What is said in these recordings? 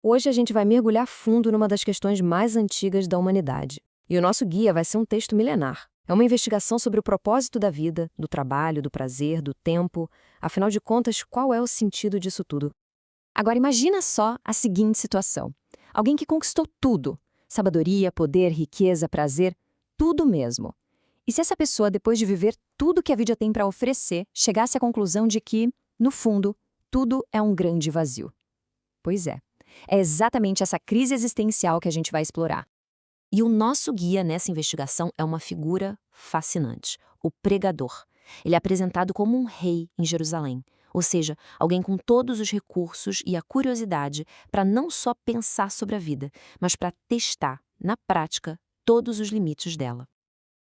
Hoje a gente vai mergulhar fundo numa das questões mais antigas da humanidade. E o nosso guia vai ser um texto milenar. É uma investigação sobre o propósito da vida, do trabalho, do prazer, do tempo. Afinal de contas, qual é o sentido disso tudo? Agora imagina só a seguinte situação. Alguém que conquistou tudo. Sabedoria, poder, riqueza, prazer, tudo mesmo. E se essa pessoa, depois de viver tudo que a vida tem para oferecer, chegasse à conclusão de que, no fundo, tudo é um grande vazio? Pois é exatamente essa crise existencial que a gente vai explorar. E o nosso guia nessa investigação é uma figura fascinante, o pregador. Ele é apresentado como um rei em Jerusalém, ou seja, alguém com todos os recursos e a curiosidade para não só pensar sobre a vida, mas para testar, na prática, todos os limites dela.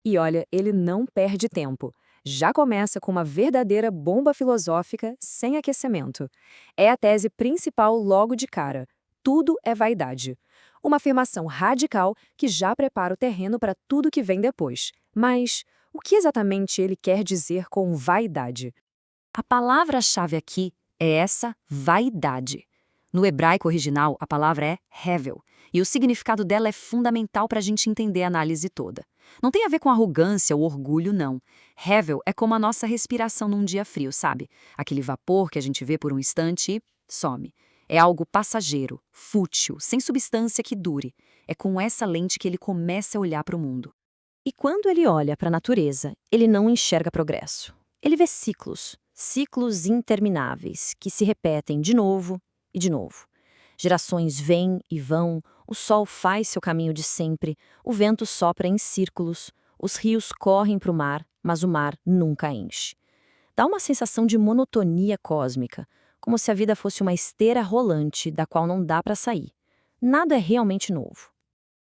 E olha, ele não perde tempo. Já começa com uma verdadeira bomba filosófica sem aquecimento. É a tese principal logo de cara. Tudo é vaidade. Uma afirmação radical que já prepara o terreno para tudo que vem depois. Mas o que exatamente ele quer dizer com vaidade? A palavra-chave aqui é essa vaidade. No hebraico original, a palavra é hevel, e o significado dela é fundamental para a gente entender a análise toda. Não tem a ver com arrogância ou orgulho, não. Hevel é como a nossa respiração num dia frio, sabe? Aquele vapor que a gente vê por um instante e some. É algo passageiro, fútil, sem substância que dure. É com essa lente que ele começa a olhar para o mundo. E quando ele olha para a natureza, ele não enxerga progresso. Ele vê ciclos, ciclos intermináveis, que se repetem de novo e de novo. Gerações vêm e vão, o sol faz seu caminho de sempre, o vento sopra em círculos, os rios correm para o mar, mas o mar nunca enche. Dá uma sensação de monotonia cósmica, como se a vida fosse uma esteira rolante da qual não dá para sair. Nada é realmente novo.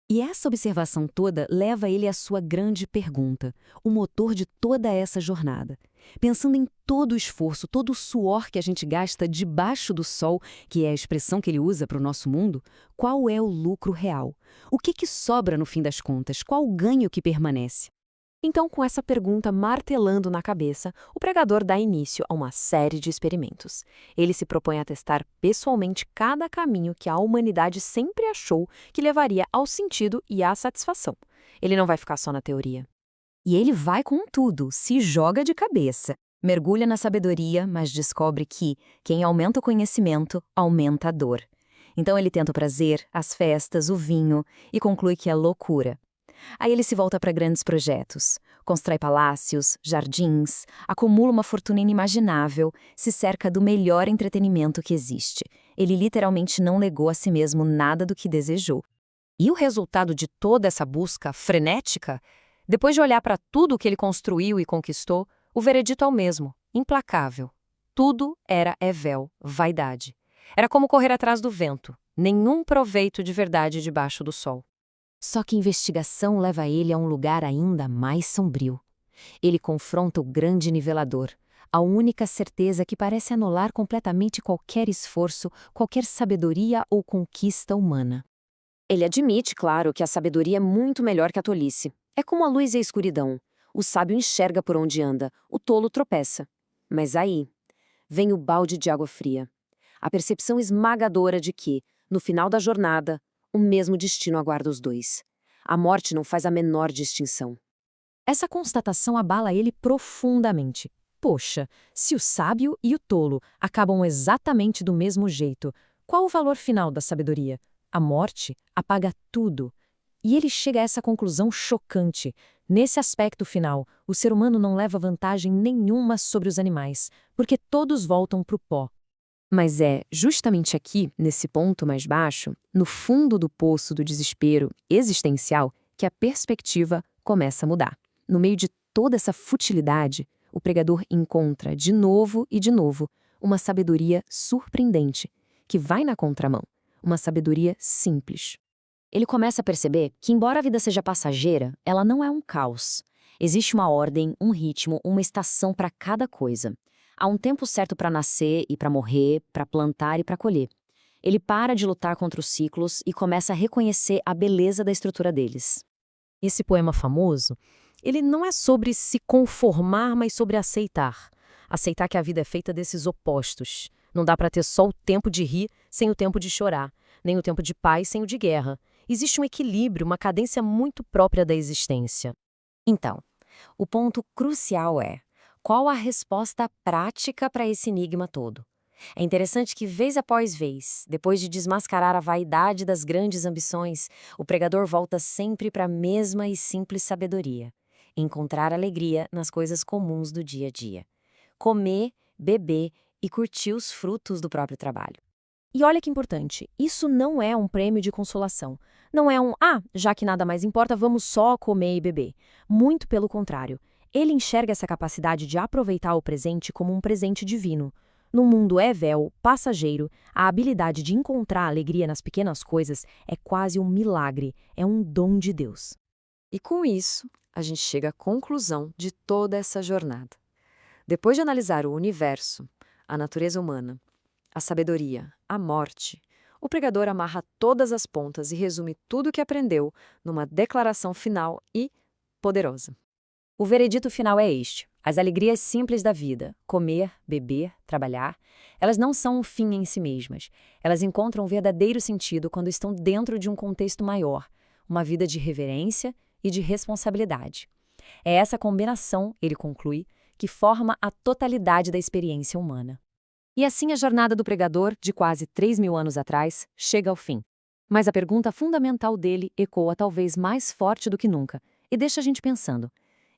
E essa observação toda leva ele à sua grande pergunta, o motor de toda essa jornada. Pensando em todo o esforço, todo o suor que a gente gasta debaixo do sol, que é a expressão que ele usa para o nosso mundo, qual é o lucro real? O que sobra no fim das contas? Qual o ganho que permanece? Então, com essa pergunta martelando na cabeça, o pregador dá início a uma série de experimentos. Ele se propõe a testar pessoalmente cada caminho que a humanidade sempre achou que levaria ao sentido e à satisfação. Ele não vai ficar só na teoria. E ele vai com tudo, se joga de cabeça. Mergulha na sabedoria, mas descobre que quem aumenta o conhecimento, aumenta a dor. Então ele tenta o prazer, as festas, o vinho e conclui que é loucura. Aí ele se volta para grandes projetos, constrói palácios, jardins, acumula uma fortuna inimaginável, se cerca do melhor entretenimento que existe. Ele literalmente não legou a si mesmo nada do que desejou. E o resultado de toda essa busca frenética? Depois de olhar para tudo o que ele construiu e conquistou, o veredito é o mesmo, implacável. Tudo era hevel, vaidade. Era como correr atrás do vento, nenhum proveito de verdade debaixo do sol. Só que a investigação leva ele a um lugar ainda mais sombrio. Ele confronta o grande nivelador, a única certeza que parece anular completamente qualquer esforço, qualquer sabedoria ou conquista humana. Ele admite, claro, que a sabedoria é muito melhor que a tolice. É como a luz e a escuridão. O sábio enxerga por onde anda, o tolo tropeça. Mas aí vem o balde de água fria. A percepção esmagadora de que, no final da jornada, o mesmo destino aguarda os dois. A morte não faz a menor distinção. Essa constatação abala ele profundamente. Poxa, se o sábio e o tolo acabam exatamente do mesmo jeito, qual o valor final da sabedoria? A morte apaga tudo. E ele chega a essa conclusão chocante. Nesse aspecto final, o ser humano não leva vantagem nenhuma sobre os animais, porque todos voltam para o pó. Mas é justamente aqui, nesse ponto mais baixo, no fundo do poço do desespero existencial, que a perspectiva começa a mudar. No meio de toda essa futilidade, o pregador encontra, de novo e de novo, uma sabedoria surpreendente, que vai na contramão, uma sabedoria simples. Ele começa a perceber que, embora a vida seja passageira, ela não é um caos. Existe uma ordem, um ritmo, uma estação para cada coisa. Há um tempo certo para nascer e para morrer, para plantar e para colher. Ele para de lutar contra os ciclos e começa a reconhecer a beleza da estrutura deles. Esse poema famoso, ele não é sobre se conformar, mas sobre aceitar. Aceitar que a vida é feita desses opostos. Não dá para ter só o tempo de rir sem o tempo de chorar. nem o tempo de paz sem o de guerra. Existe um equilíbrio, uma cadência muito própria da existência. Então, o ponto crucial é: qual a resposta prática para esse enigma todo? É interessante que, vez após vez, depois de desmascarar a vaidade das grandes ambições, o pregador volta sempre para a mesma e simples sabedoria: encontrar alegria nas coisas comuns do dia a dia. Comer, beber e curtir os frutos do próprio trabalho. E olha que importante, isso não é um prêmio de consolação. Não é já que nada mais importa, vamos só comer e beber. Muito pelo contrário. Ele enxerga essa capacidade de aproveitar o presente como um presente divino. Num mundo evéu, passageiro, a habilidade de encontrar alegria nas pequenas coisas é quase um milagre, é um dom de Deus. E com isso, a gente chega à conclusão de toda essa jornada. Depois de analisar o universo, a natureza humana, a sabedoria, a morte, o pregador amarra todas as pontas e resume tudo o que aprendeu numa declaração final e poderosa. O veredito final é este: as alegrias simples da vida, comer, beber, trabalhar, elas não são um fim em si mesmas. Elas encontram um verdadeiro sentido quando estão dentro de um contexto maior, uma vida de reverência e de responsabilidade. É essa combinação, ele conclui, que forma a totalidade da experiência humana. E assim a jornada do pregador, de quase 3.000 anos atrás, chega ao fim. Mas a pergunta fundamental dele ecoa talvez mais forte do que nunca e deixa a gente pensando: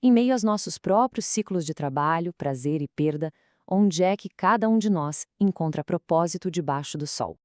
em meio aos nossos próprios ciclos de trabalho, prazer e perda, onde é que cada um de nós encontra propósito debaixo do sol?